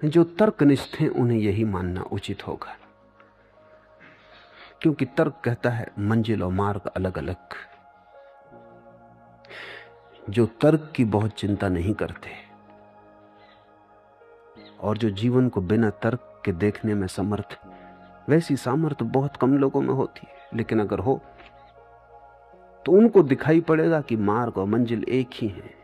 जो तर्कनिष्ठ हैं उन्हें यही मानना उचित होगा, क्योंकि तर्क कहता है मंजिल और मार्ग अलग अलग। जो तर्क की बहुत चिंता नहीं करते और जो जीवन को बिना तर्क के देखने में समर्थ, वैसी सामर्थ्य बहुत कम लोगों में होती है। लेकिन अगर हो तो उनको दिखाई पड़ेगा कि मार्ग और मंजिल एक ही है,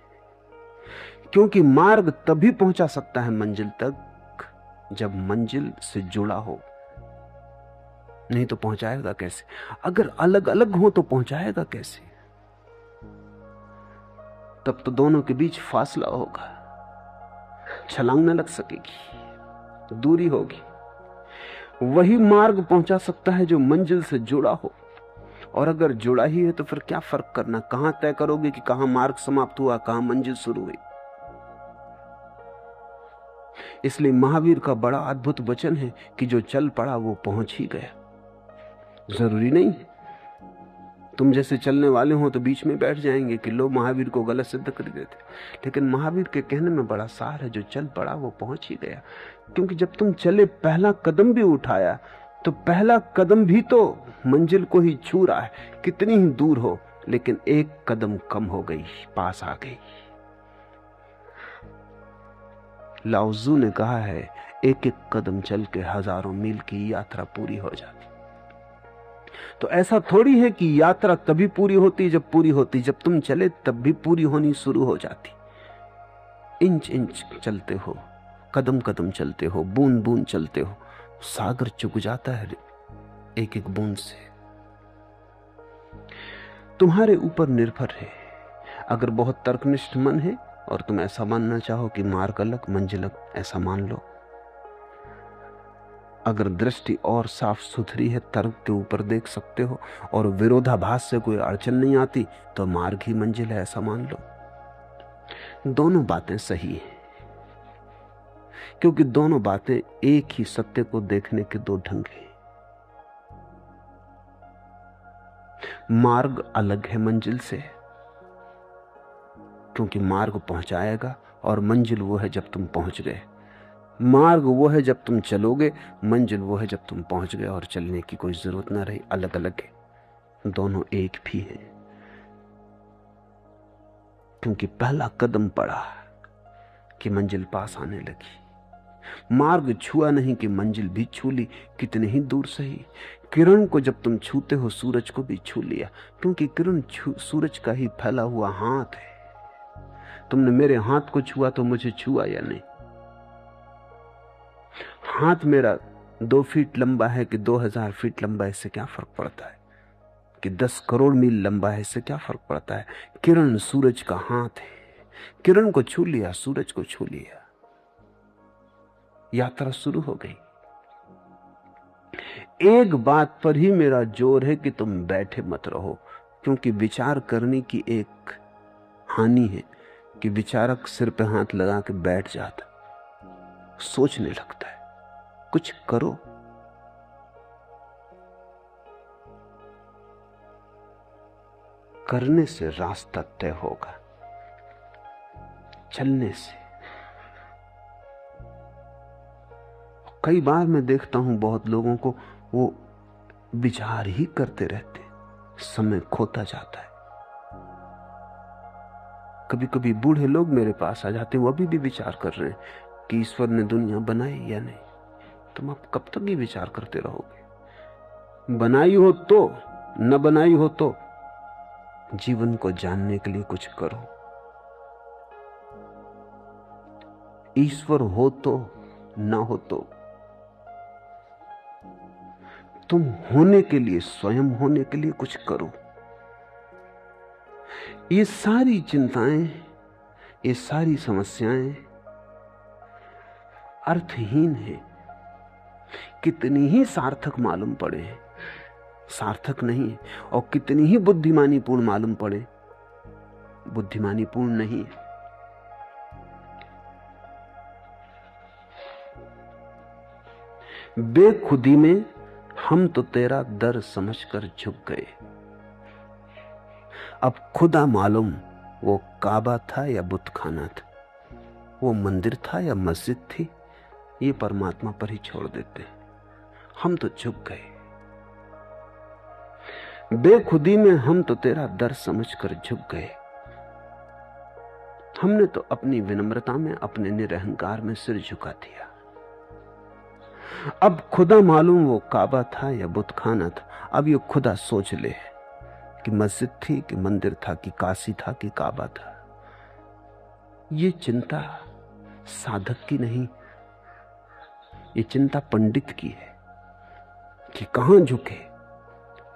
क्योंकि मार्ग तभी पहुंचा सकता है मंजिल तक जब मंजिल से जुड़ा हो, नहीं तो पहुंचाएगा कैसे? अगर अलग अलग हो तो पहुंचाएगा कैसे? तब तो दोनों के बीच फासला होगा, छलांग न लग सकेगी, दूरी होगी। वही मार्ग पहुंचा सकता है जो मंजिल से जुड़ा हो, और अगर जुड़ा ही है तो फिर क्या फर्क करना? कहां तय करोगे कि कहां मार्ग समाप्त हुआ, कहां मंजिल शुरू हुई? इसलिए महावीर का बड़ा अद्भुत वचन है कि जो चल पड़ा वो पहुंच ही गया। जरूरी नहीं तुम जैसे चलने वाले हो तो बीच में बैठ जाएंगे कि लोग महावीर को गलत सिद्ध कर देते, लेकिन महावीर के कहने में बड़ा सार है। जो चल पड़ा वो पहुंच ही गया, क्योंकि जब तुम चले, पहला कदम भी उठाया, तो पहला कदम भी तो मंजिल को ही छू रहा है, कितनी ही दूर हो, लेकिन एक कदम कम हो गई, पास आ गई। लाओजू ने कहा है, एक एक कदम चल के हजारों मील की यात्रा पूरी हो जाती। तो ऐसा थोड़ी है कि यात्रा तभी पूरी होती जब पूरी होती, जब तुम चले तब भी पूरी होनी शुरू हो जाती। इंच इंच चलते हो, कदम कदम चलते हो, बूंद बूंद चलते हो, सागर चुक जाता है एक एक बूंद से। तुम्हारे ऊपर निर्भर है। अगर बहुत तर्कनिष्ठ मन है और तुम ऐसा मानना चाहो कि मार्ग अलग मंजिल अलग, ऐसा मान लो। अगर दृष्टि और साफ सुथरी है, तर्क के ऊपर देख सकते हो और विरोधाभास से कोई अड़चन नहीं आती, तो मार्ग ही मंजिल है, ऐसा मान लो। दोनों बातें सही हैं, क्योंकि दोनों बातें एक ही सत्य को देखने के दो ढंग हैं। मार्ग अलग है मंजिल से, क्योंकि मार्ग पहुंचाएगा और मंजिल वो है जब तुम पहुंच गए। मार्ग वो है जब तुम चलोगे, मंजिल वो है जब तुम पहुंच गए और चलने की कोई जरूरत ना रही। अलग अलग है, दोनों एक भी है, क्योंकि पहला कदम पड़ा कि मंजिल पास आने लगी। मार्ग छुआ नहीं कि मंजिल भी छू ली, कितने ही दूर सही। किरण को जब तुम छूते हो, सूरज को भी छू लिया, क्योंकि किरण सूरज का ही फैला हुआ हाथ है। तुमने मेरे हाथ को छुआ तो मुझे छुआ या नहीं? हाथ मेरा 2 फीट लंबा है कि 2000 फीट लंबा है, इससे क्या फर्क पड़ता है? कि 10 करोड़ मील लंबा है, इससे क्या फर्क पड़ता है? किरण सूरज का हाथ है, किरण को छू लिया, सूरज को छू लिया, यात्रा शुरू हो गई। एक बात पर ही मेरा जोर है कि तुम बैठे मत रहो, क्योंकि विचार करने की एक हानि है कि विचारक सिर पे हाथ लगा के बैठ जाता, सोचने लगता है। कुछ करो। करने से रास्ता तय होगा, चलने से। कई बार मैं देखता हूं बहुत लोगों को, वो विचार ही करते रहते, समय खोता जाता है। कभी कभी बूढ़े लोग मेरे पास आ जाते हैं, वो अभी भी विचार कर रहे हैं कि ईश्वर ने दुनिया बनाई या नहीं। तुम अब कब तक ये विचार करते रहोगे? बनाई हो तो, न बनाई हो तो। जीवन को जानने के लिए कुछ करो। ईश्वर हो तो, ना हो तो। तुम होने के लिए, स्वयं होने के लिए कुछ करो। ये सारी चिंताएं, ये सारी समस्याएं अर्थहीन है। कितनी ही सार्थक मालूम पड़े, सार्थक नहीं है। और कितनी ही बुद्धिमानीपूर्ण मालूम पड़े, बुद्धिमानीपूर्ण नहीं है। बेखुदी में हम तो तेरा दर समझकर झुक गए। अब खुदा मालूम वो काबा था या बुतखाना था, वो मंदिर था या मस्जिद थी, ये परमात्मा पर ही छोड़ देते हैं। हम तो झुक गए, बेखुदी में हम तो तेरा दर समझकर झुक गए। हमने तो अपनी विनम्रता में, अपने निरहंकार में सिर झुका दिया। अब खुदा मालूम वो काबा था या बुतखाना था। अब ये खुदा सोच ले कि मस्जिद थी कि मंदिर था कि काशी था कि काबा था। ये चिंता साधक की नहीं, ये चिंता पंडित की है कि कहां झुके।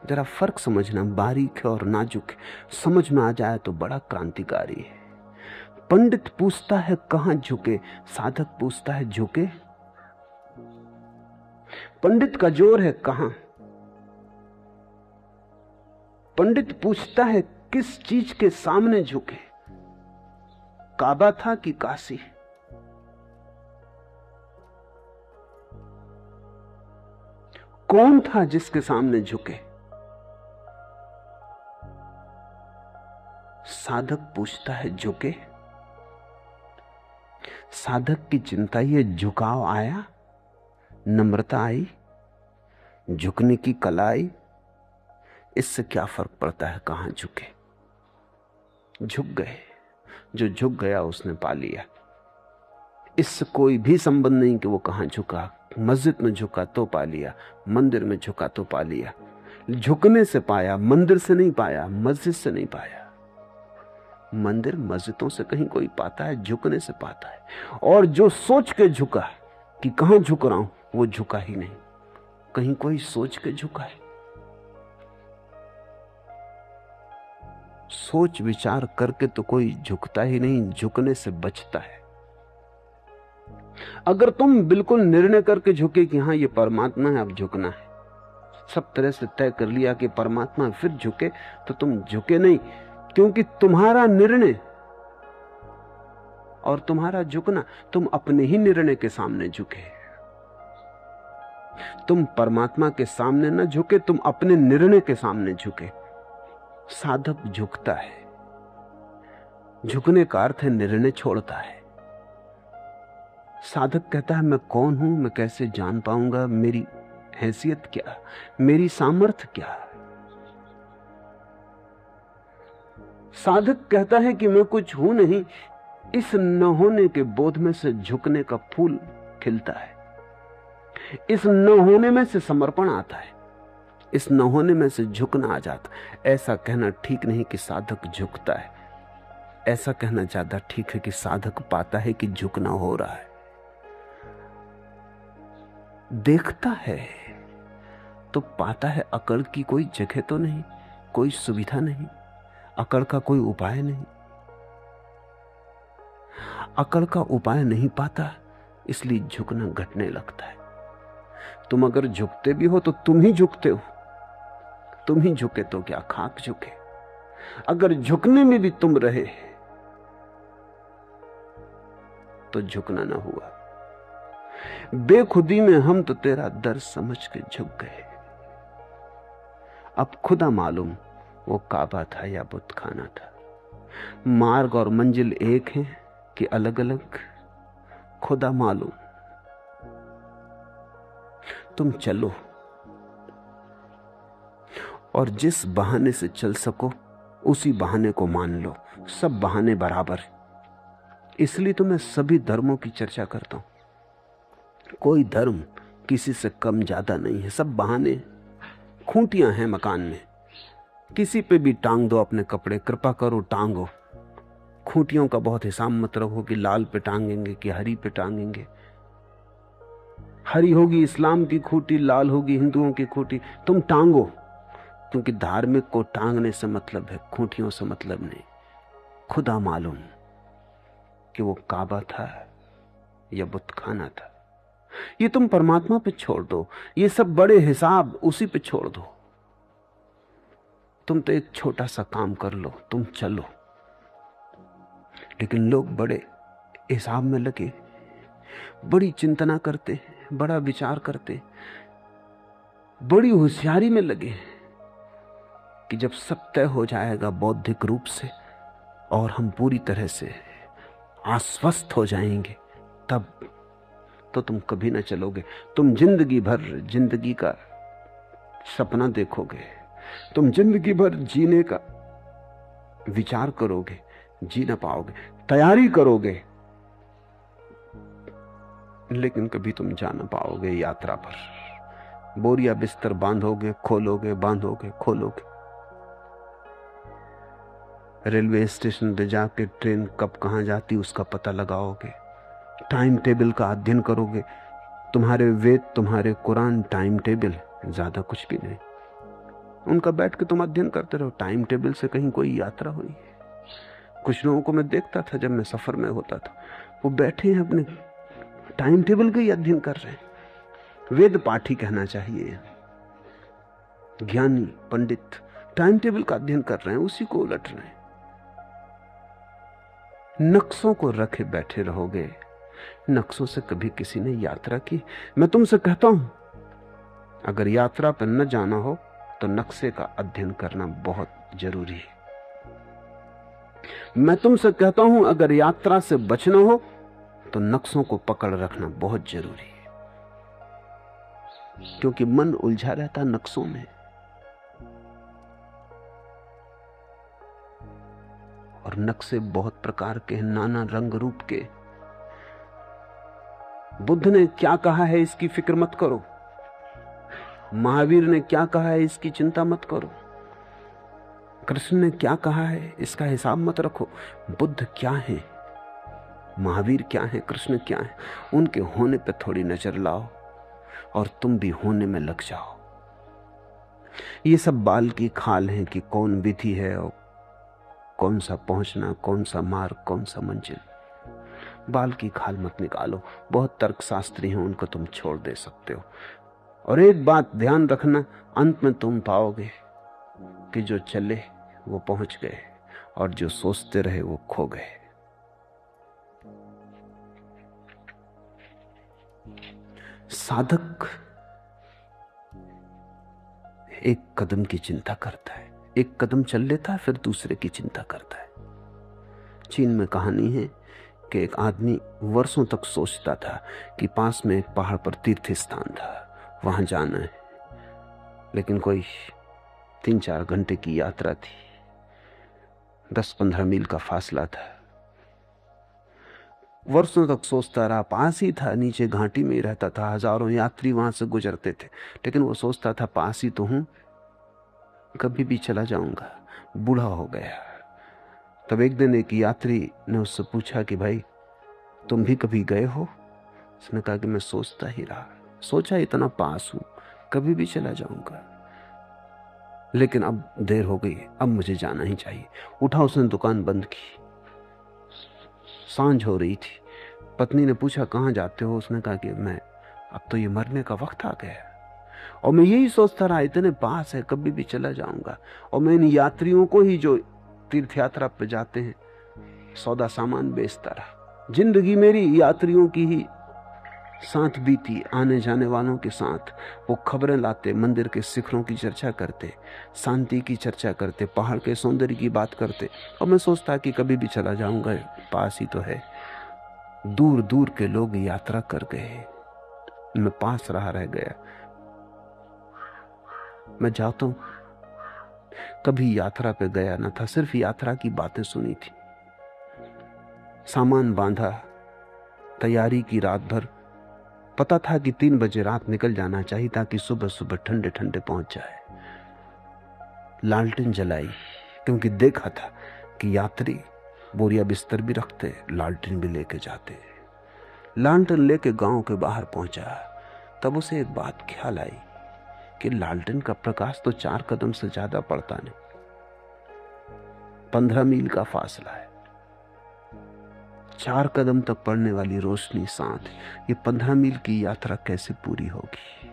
जरा फर्क समझना, बारीक है और नाजुक है, समझ में आ जाए तो बड़ा क्रांतिकारी है। पंडित पूछता है कहां झुके, साधक पूछता है झुके। पंडित का जोर है कहां, पंडित पूछता है किस चीज के सामने झुके, काबा था कि काशी। कौन था जिसके सामने झुके। साधक पूछता है झुके। साधक की चिंता ये झुकाव आया, नम्रता आई, झुकने की कला आई। इससे क्या फर्क पड़ता है कहां झुके। झुक गए, जो झुक गया उसने पा लिया। इससे कोई भी संबंध नहीं कि वो कहां झुका। मस्जिद में झुका तो पा लिया, मंदिर में झुका तो पा लिया। झुकने से पाया, मंदिर से नहीं पाया, मस्जिद से नहीं पाया। मंदिर मस्जिदों से कहीं कोई पाता है, झुकने से पाता है। और जो सोच के झुका कि कहां झुक रहा हूं, वो झुका ही नहीं। कहीं कोई सोच के झुका है। सोच विचार करके तो कोई झुकता ही नहीं, झुकने से बचता है। अगर तुम बिल्कुल निर्णय करके झुके कि हाँ ये परमात्मा है, अब झुकना है, सब तरह से तय कर लिया कि परमात्मा, फिर झुके, तो तुम झुके नहीं। क्योंकि तुम्हारा निर्णय और तुम्हारा झुकना, तुम अपने ही निर्णय के सामने झुके। तुम परमात्मा के सामने न झुके, तुम अपने निर्णय के सामने झुके। साधक झुकता है। झुकने का अर्थ है निर्णय छोड़ता है। साधक कहता है मैं कौन हूं, मैं कैसे जान पाऊंगा, मेरी हैसियत क्या, मेरी सामर्थ्य क्या। साधक कहता है कि मैं कुछ हूं नहीं। इस न होने के बोध में से झुकने का फूल खिलता है। इस न होने में से समर्पण आता है, इस न होने में से झुकना आ जाता। ऐसा कहना ठीक नहीं कि साधक झुकता है, ऐसा कहना ज्यादा ठीक है कि साधक पाता है कि झुकना हो रहा है। देखता है तो पाता है अकड़ की कोई जगह तो नहीं, कोई सुविधा नहीं, अकड़ का कोई उपाय नहीं। अकड़ का उपाय नहीं पाता, इसलिए झुकना घटने लगता है। तुम अगर झुकते भी हो तो तुम ही झुकते हो। तुम ही झुके तो क्या खाक झुके। अगर झुकने में भी तुम रहे तो झुकना ना हुआ। बेखुदी में हम तो तेरा दर समझ के झुक गए। अब खुदा मालूम वो काबा था या बुतखाना था। मार्ग और मंजिल एक है कि अलग अलग, खुदा मालूम। तुम चलो और जिस बहाने से चल सको उसी बहाने को मान लो। सब बहाने बराबर हैं। इसलिए तो मैं सभी धर्मों की चर्चा करता हूं। कोई धर्म किसी से कम ज्यादा नहीं है, सब बहाने। खूंटियां हैं मकान में, किसी पे भी टांग दो अपने कपड़े, कृपा करो टांगो। खूंटियों का बहुत हिसाब मत रखो कि लाल पे टांगेंगे कि हरी पे टांगेंगे। हरी होगी इस्लाम की खूंटी, लाल होगी हिंदुओं की खूंटी, तुम टांगो। क्योंकि धार्मिक को टांगने से मतलब है, खूंटियों से मतलब नहीं। खुदा मालूम कि वो काबा था या बुतखाना था। ये तुम परमात्मा पे छोड़ दो, ये सब बड़े हिसाब उसी पे छोड़ दो। तुम तो एक छोटा सा काम कर लो, तुम चलो। लेकिन लोग बड़े हिसाब में लगे, बड़ी चिंतना करते, बड़ा विचार करते, बड़ी होशियारी में लगे कि जब सब तय हो जाएगा बौद्धिक रूप से और हम पूरी तरह से आश्वस्त हो जाएंगे, तब तो तुम कभी ना चलोगे। तुम जिंदगी भर जिंदगी का सपना देखोगे, तुम जिंदगी भर जीने का विचार करोगे, जी ना पाओगे। तैयारी करोगे लेकिन कभी तुम जा ना पाओगे यात्रा पर। बोरिया बिस्तर बांधोगे, खोलोगे, बांधोगे, खोलोगे। रेलवे स्टेशन पे जाके ट्रेन कब कहां जाती उसका पता लगाओगे, टाइम टेबल का अध्ययन करोगे। तुम्हारे वेद, तुम्हारे कुरान टाइम टेबल, ज्यादा कुछ भी नहीं। उनका बैठ के तुम अध्ययन करते रहो। टाइम टेबल से कहीं कोई यात्रा हुई? कुछ लोगों को मैं देखता था जब मैं सफर में होता था, वो बैठे हैं अपने टाइम टेबल का ही अध्ययन कर रहे हैं। वेद पाठी कहना चाहिए, ज्ञानी पंडित टाइम टेबल का अध्ययन कर रहे हैं, उसी को उलट रहे हैं। नक्शों को रखे बैठे रहोगे। नक्शों से कभी किसी ने यात्रा की? मैं तुमसे कहता हूं, अगर यात्रा पर न जाना हो तो नक्शे का अध्ययन करना बहुत जरूरी है। मैं तुमसे कहता हूं, अगर यात्रा से बचना हो तो नक्शों को पकड़ रखना बहुत जरूरी है, क्योंकि मन उलझा रहता नक्शों में। और नक्शे बहुत प्रकार के हैं, नाना रंग रूप के। बुद्ध ने क्या कहा है इसकी फिक्र मत करो, महावीर ने क्या कहा है इसकी चिंता मत करो, कृष्ण ने क्या कहा है इसका हिसाब मत रखो। बुद्ध क्या है, महावीर क्या है, कृष्ण क्या है, उनके होने पे थोड़ी नजर लाओ और तुम भी होने में लग जाओ। ये सब बाल की खाल है कि कौन विधि है और कौन सा पहुंचना, कौन सा मार्ग, कौन सा मंजिल। बाल की खाल मत निकालो। बहुत तर्कशास्त्री हैं, उनको तुम छोड़ दे सकते हो। और एक बात ध्यान रखना, अंत में तुम पाओगे कि जो चले वो पहुंच गए और जो सोचते रहे वो खो गए। साधक एक कदम की चिंता करता है, एक कदम चल लेता है फिर दूसरे की चिंता करता है। चीन में कहानी है कि एक आदमी वर्षों तक सोचता था कि पास में एक पहाड़ पर तीर्थ स्थान था, वहां जाना है। लेकिन कोई 3-4 घंटे की यात्रा थी, 10-15 मील का फासला था। वर्षों तक सोचता रहा, पास ही था, नीचे घाटी में ही रहता था, हजारों यात्री वहां से गुजरते थे। लेकिन वो सोचता था पास ही तो हूं, कभी भी चला जाऊंगा। बूढ़ा हो गया। तब एक दिन एक यात्री ने उससे पूछा कि भाई तुम भी कभी गए हो? उसने कहा कि मैं सोचता ही रहा, सोचा इतना पास हूं, कभी भी चला जाऊंगा, लेकिन अब देर हो गई, अब मुझे जाना ही चाहिए। उठा, उसने दुकान बंद की। सांझ हो रही थी। पत्नी ने पूछा कहां जाते हो? उसने कहा कि मैं, अब तो ये मरने का वक्त आ गया और मैं यही सोचता रहा इतने पास है, कभी भी चला जाऊंगा। और मैं इन यात्रियों को ही जो तीर्थ यात्रा पे जाते हैं सौदा सामान बेचता रहा। जिंदगी मेरी यात्रियों की ही साथ बीती, आने जाने वालों के साथ। वो खबरें लाते, मंदिर के शिखरों की चर्चा करते, शांति की चर्चा करते, पहाड़ के सौंदर्य की बात करते। और मैं सोचता कि कभी भी चला जाऊंगा, पास ही तो है। दूर दूर के लोग यात्रा कर गए, मैं पास रह गया। मैं जाता हूं, कभी यात्रा पे गया न था, सिर्फ यात्रा की बातें सुनी थी। सामान बांधा, तैयारी की रात भर। पता था कि 3 बजे रात निकल जाना चाहिए ताकि सुबह सुबह ठंडे ठंडे पहुंच जाए। लालटेन जलाई, क्योंकि देखा था कि यात्री बोरिया बिस्तर भी रखते, लालटेन भी लेके जाते। लालटेन लेके गांव के बाहर पहुंचा, तब उसे एक बात ख्याल आई कि लालटेन का प्रकाश तो 4 कदम से ज्यादा पड़ता नहीं। 15 मील का फासला है, 4 कदम तक पड़ने वाली रोशनी साथ, ये 15 मील की यात्रा कैसे पूरी होगी?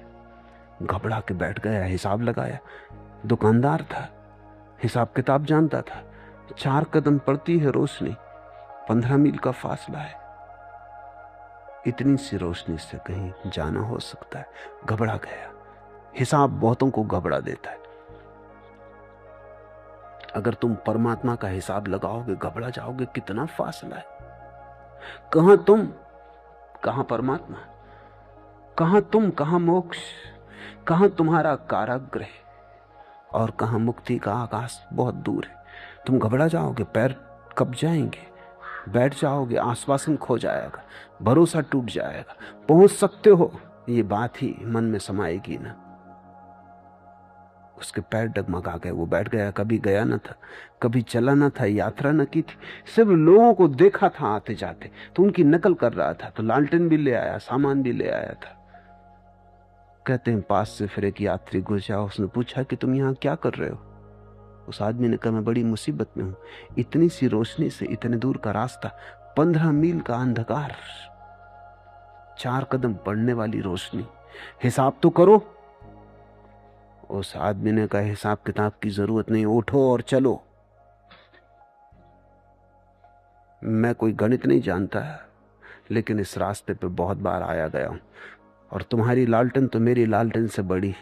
घबरा के बैठ गया, हिसाब लगाया। दुकानदार था, हिसाब किताब जानता था। 4 कदम पड़ती है रोशनी, 15 मील का फासला है, इतनी सी रोशनी से कहीं जाना हो सकता है। घबरा गया। हिसाब बहुतों को घबरा देता है। अगर तुम परमात्मा का हिसाब लगाओगे घबरा जाओगे, कितना फासला है, कहां तुम, कहां परमात्मा। कहां तुम, कहां मोक्ष, कहां तुम्हारा कारागृह और कहां मुक्ति का आकाश बहुत दूर है। तुम घबरा जाओगे, पैर कब जाएंगे, बैठ जाओगे, आश्वासन खो जाएगा, भरोसा टूट जाएगा। पहुंच सकते हो, ये बात ही मन में समाएगी ना। उसके पैर डगमगा गए, वो बैठ गया। कभी गया न था, कभी चला न था, यात्रा न की थी, सिर्फ लोगों को देखा था आते जाते, तो उनकी नकल कर रहा था। तो लालटेन भी ले आया, सामान भी ले आया था। कहते हैं पास से फिर एक यात्री गुजरा, उसने पूछा कि तुम यहाँ क्या कर रहे हो? उस आदमी ने कहा मैं बड़ी मुसीबत में हूं, इतनी सी रोशनी से इतने दूर का रास्ता, 15 मील का अंधकार, 4 कदम पड़ने वाली रोशनी, हिसाब तो करो। उस आदमी ने कहा हिसाब किताब की जरूरत नहीं, उठो और चलो। मैं कोई गणित नहीं जानता, लेकिन इस रास्ते पे बहुत बार आया गया हूं, और तुम्हारी लालटेन तो मेरी लालटेन से बड़ी।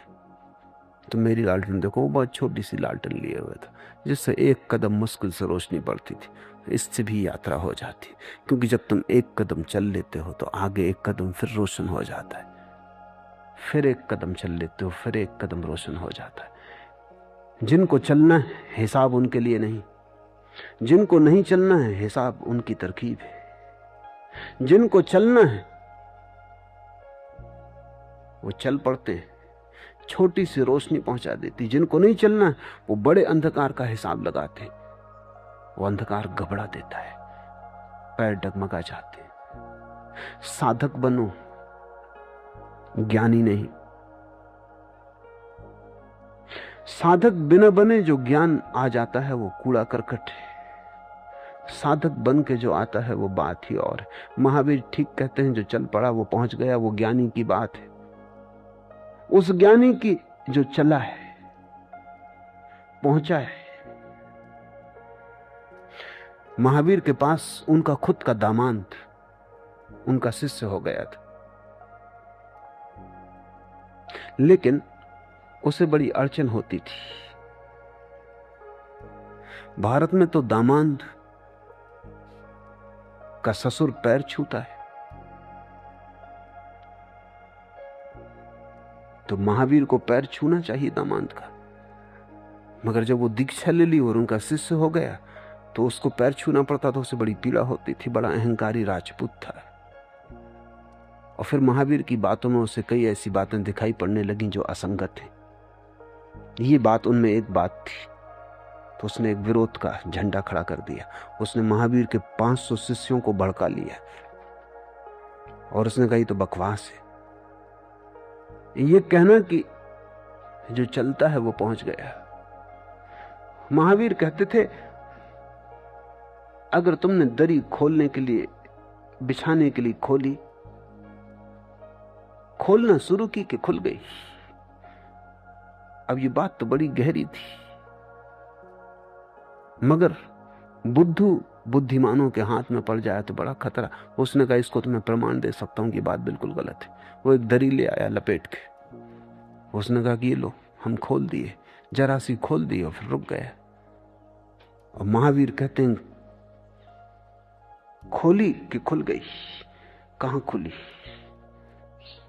तो मेरी लालटेन देखो, वो बहुत छोटी सी लालटेन लिए हुए था, जिससे 1 कदम मुश्किल से रोशनी पड़ती थी। इससे भी यात्रा हो जाती, क्योंकि जब तुम 1 कदम चल लेते हो तो आगे 1 कदम फिर रोशन हो जाता है, फिर 1 कदम चल लेते हो, फिर 1 कदम रोशन हो जाता है। जिनको चलना है हिसाब उनके लिए नहीं, जिनको नहीं चलना है हिसाब उनकी तरकीब है। जिनको चलना है वो चल पड़ते हैं, छोटी सी रोशनी पहुंचा देती। जिनको नहीं चलना है वो बड़े अंधकार का हिसाब लगाते, वो अंधकार घबरा देता है, पैर डगमगा जाते। साधक बनो, ज्ञानी नहीं। साधक बिना बने जो ज्ञान आ जाता है वो कूड़ा करकट है, साधक बन के जो आता है वो बात ही और है। महावीर ठीक कहते हैं, जो चल पड़ा वो पहुंच गया, वो ज्ञानी की बात है। उस ज्ञानी की जो चला है, पहुंचा है। महावीर के पास उनका खुद का दामाद उनका शिष्य हो गया था, लेकिन उसे बड़ी अड़चन होती थी। भारत में तो दामाद का ससुर पैर छूता है, तो महावीर को पैर छूना चाहिए दामाद का। मगर जब वो दीक्षा ले ली और उनका शिष्य हो गया तो उसको पैर छूना पड़ता, तो उसे बड़ी पीड़ा होती थी। बड़ा अहंकारी राजपूत था। और फिर महावीर की बातों में उसे कई ऐसी बातें दिखाई पड़ने लगी जो असंगत है। ये बात उनमें एक बात थी, तो उसने एक विरोध का झंडा खड़ा कर दिया। उसने महावीर के 500 शिष्यों को भड़का लिया और उसने कहा ये तो बकवास है। ये कहना कि जो चलता है वो पहुंच गया। महावीर कहते थे अगर तुमने दरी खोलने के लिए, बिछाने के लिए खोली, खोलना शुरू की कि खुल गई। अब ये बात तो बड़ी गहरी थी, मगर बुद्धू बुद्धिमानों के हाथ में पड़ जाए तो बड़ा खतरा। उसने कहा इसको तो मैं प्रमाण दे सकता हूं कि बात बिल्कुल गलत है। वो एक दरी ले आया लपेट के, उसने कहा कि ये लो, हम खोल दिए, जरा सी खोल दी और फिर रुक गया। और महावीर कहते हैं खोली कि खुल गई। कहां खुली?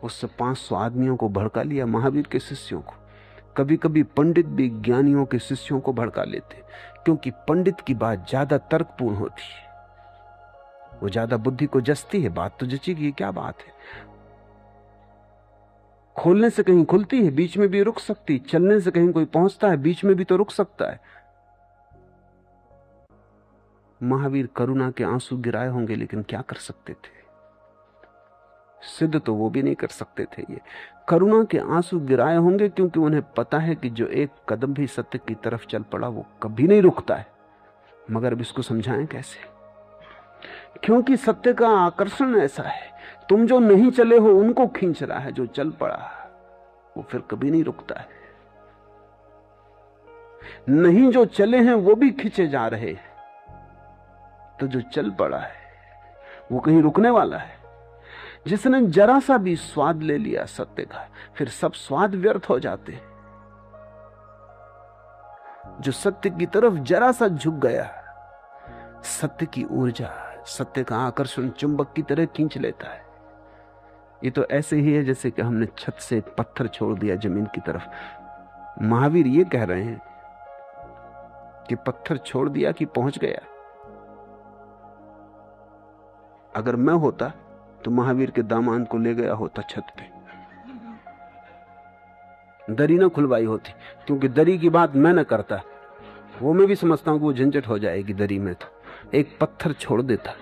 उससे 500 आदमियों को भड़का लिया, महावीर के शिष्यों को। कभी कभी पंडित भी ज्ञानियों के शिष्यों को भड़का लेते, क्योंकि पंडित की बात ज्यादा तर्कपूर्ण होती है, वो ज्यादा बुद्धि को जचती है। बात तो जचेगी, क्या बात है। खोलने से कहीं खुलती है, बीच में भी रुक सकती। चलने से कहीं कोई पहुंचता है, बीच में भी तो रुक सकता है। महावीर करुणा के आंसू गिराए होंगे, लेकिन क्या कर सकते थे। सिद्ध तो वो भी नहीं कर सकते थे। ये करुणा के आंसू गिराए होंगे क्योंकि उन्हें पता है कि जो 1 कदम भी सत्य की तरफ चल पड़ा वो कभी नहीं रुकता है। मगर अब इसको समझाएं कैसे? क्योंकि सत्य का आकर्षण ऐसा है, तुम जो नहीं चले हो उनको खींच रहा है, जो चल पड़ा वो फिर कभी नहीं रुकता है। नहीं जो चले हैं वो भी खींचे जा रहे हैं, तो जो चल पड़ा है वो कहीं रुकने वाला है। जिसने जरा सा भी स्वाद ले लिया सत्य का, फिर सब स्वाद व्यर्थ हो जाते। जो सत्य की तरफ जरा सा झुक गया, सत्य की ऊर्जा, सत्य का आकर्षण चुंबक की तरह खींच लेता है। ये तो ऐसे ही है जैसे कि हमने छत से एक पत्थर छोड़ दिया जमीन की तरफ। महावीर ये कह रहे हैं कि पत्थर छोड़ दिया कि पहुंच गया। अगर मैं होता तो महावीर के दामाद को ले गया होता छत पे, दरी ना खुलवाई होती, क्योंकि दरी की बात मैं न करता, वो मैं भी समझता हूं कि वो झंझट हो जाएगी दरी में। तो एक पत्थर छोड़ देता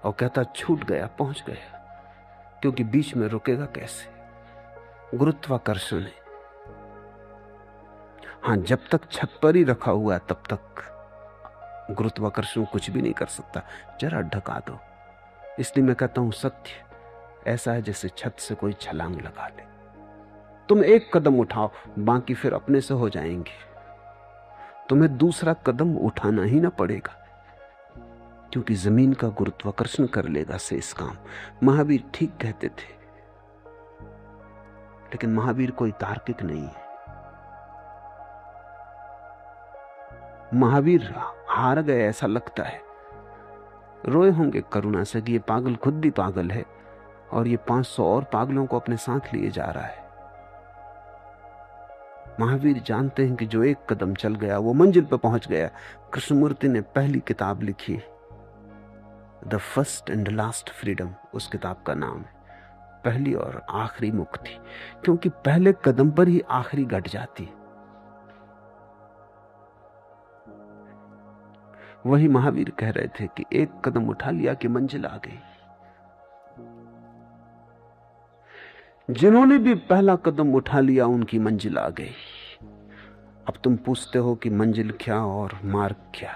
और कहता छूट गया, पहुंच गया, क्योंकि बीच में रुकेगा कैसे? गुरुत्वाकर्षण है। हाँ, जब तक छत पर ही रखा हुआ है तब तक गुरुत्वाकर्षण कुछ भी नहीं कर सकता, जरा ढका दो। इसलिए मैं कहता हूं सत्य ऐसा है जैसे छत से कोई छलांग लगा ले। तुम एक कदम उठाओ, बाकी फिर अपने से हो जाएंगे। तुम्हें दूसरा कदम उठाना ही ना पड़ेगा, क्योंकि जमीन का गुरुत्वाकर्षण कर लेगा शेष काम। महावीर ठीक कहते थे, लेकिन महावीर कोई तार्किक नहीं है। महावीर हार गए ऐसा लगता है। रोए होंगे करुणा से कि ये पागल खुद भी पागल है और ये 500 और पागलों को अपने साथ लिए जा रहा है। महावीर जानते हैं कि जो एक कदम चल गया वो मंजिल पर पहुंच गया। कृष्णमूर्ति ने पहली किताब लिखी, the first and last freedom, उस किताब का नाम है पहली और आखिरी मुक्ति, क्योंकि पहले कदम पर ही आखिरी घट जाती है। वही महावीर कह रहे थे कि एक कदम उठा लिया कि मंजिल आ गई। जिन्होंने भी पहला कदम उठा लिया उनकी मंजिल आ गई। अब तुम पूछते हो कि मंजिल क्या और मार्ग क्या?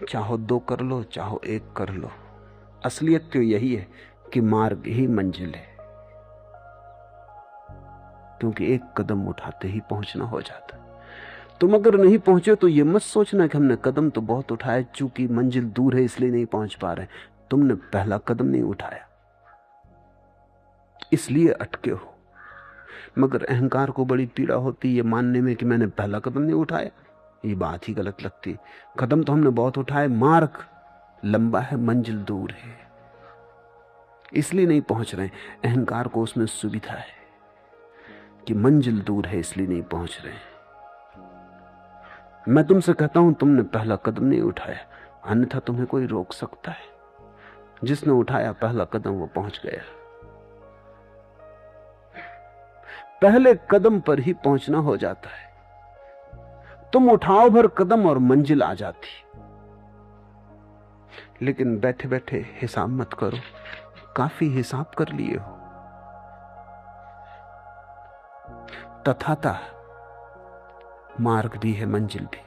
चाहो 2 कर लो, चाहो 1 कर लो, असलियत तो यही है कि मार्ग ही मंजिल है, क्योंकि एक कदम उठाते ही पहुंचना हो जाता। तुम अगर नहीं पहुंचे तो ये मत सोचना कि हमने कदम तो बहुत उठाए, चूंकि मंजिल दूर है इसलिए नहीं पहुंच पा रहे। तुमने पहला कदम नहीं उठाया, इसलिए अटके हो। मगर अहंकार को बड़ी पीड़ा होती है मानने में कि मैंने पहला कदम नहीं उठाया। ये बात ही गलत लगती। कदम तो हमने बहुत उठाए, मार्ग लंबा है, मंजिल दूर है, इसलिए नहीं पहुंच रहे। अहंकार को उसमें सुविधा है कि मंजिल दूर है इसलिए नहीं पहुंच रहे। मैं तुमसे कहता हूं तुमने पहला कदम नहीं उठाया, अन्यथा तुम्हें कोई रोक सकता है? जिसने उठाया पहला कदम वो पहुंच गया। पहले कदम पर ही पहुंचना हो जाता है। तुम उठाओ भर कदम और मंजिल आ जाती। लेकिन बैठे बैठे हिसाब मत करो, काफी हिसाब कर लिए हो। तथाता मार्ग भी है, मंजिल भी।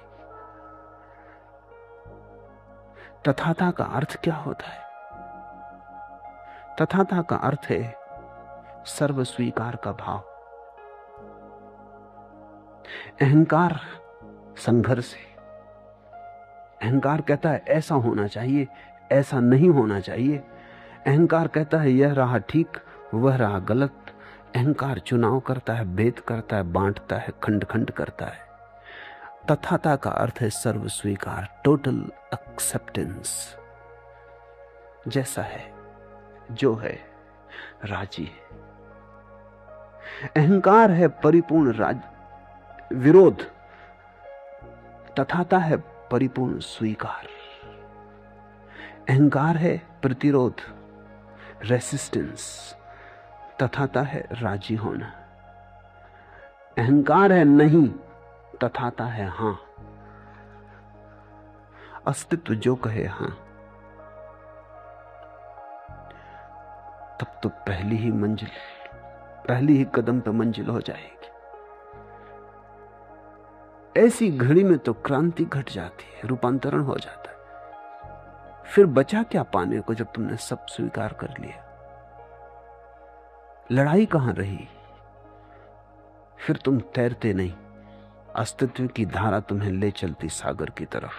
तथाता का अर्थ क्या होता है? तथाता का अर्थ है सर्व स्वीकार का भाव। अहंकार संघर्ष है। अहंकार कहता है ऐसा होना चाहिए, ऐसा नहीं होना चाहिए। अहंकार कहता है यह रहा ठीक, वह रहा गलत। अहंकार चुनाव करता है, भेद करता है, बांटता है, खंड खंड करता है। तथाता का अर्थ है सर्व स्वीकार, टोटल एक्सेप्टेंस। जैसा है, जो है, राजी है। अहंकार है परिपूर्ण विरोध, तथाता है परिपूर्ण स्वीकार। अहंकार है प्रतिरोध, रेसिस्टेंस, तथाता है राजी होना। अहंकार है नहीं, तथाता है हां। अस्तित्व जो कहे हां, तब तो पहली ही मंजिल, पहली ही कदम पे मंजिल हो जाएगी। ऐसी घड़ी में तो क्रांति घट जाती है, रूपांतरण हो जाता है। फिर बचा क्या पाने को जब तुमने सब स्वीकार कर लिया? लड़ाई कहां रही? फिर तुम तैरते नहीं, अस्तित्व की धारा तुम्हें ले चलती सागर की तरफ।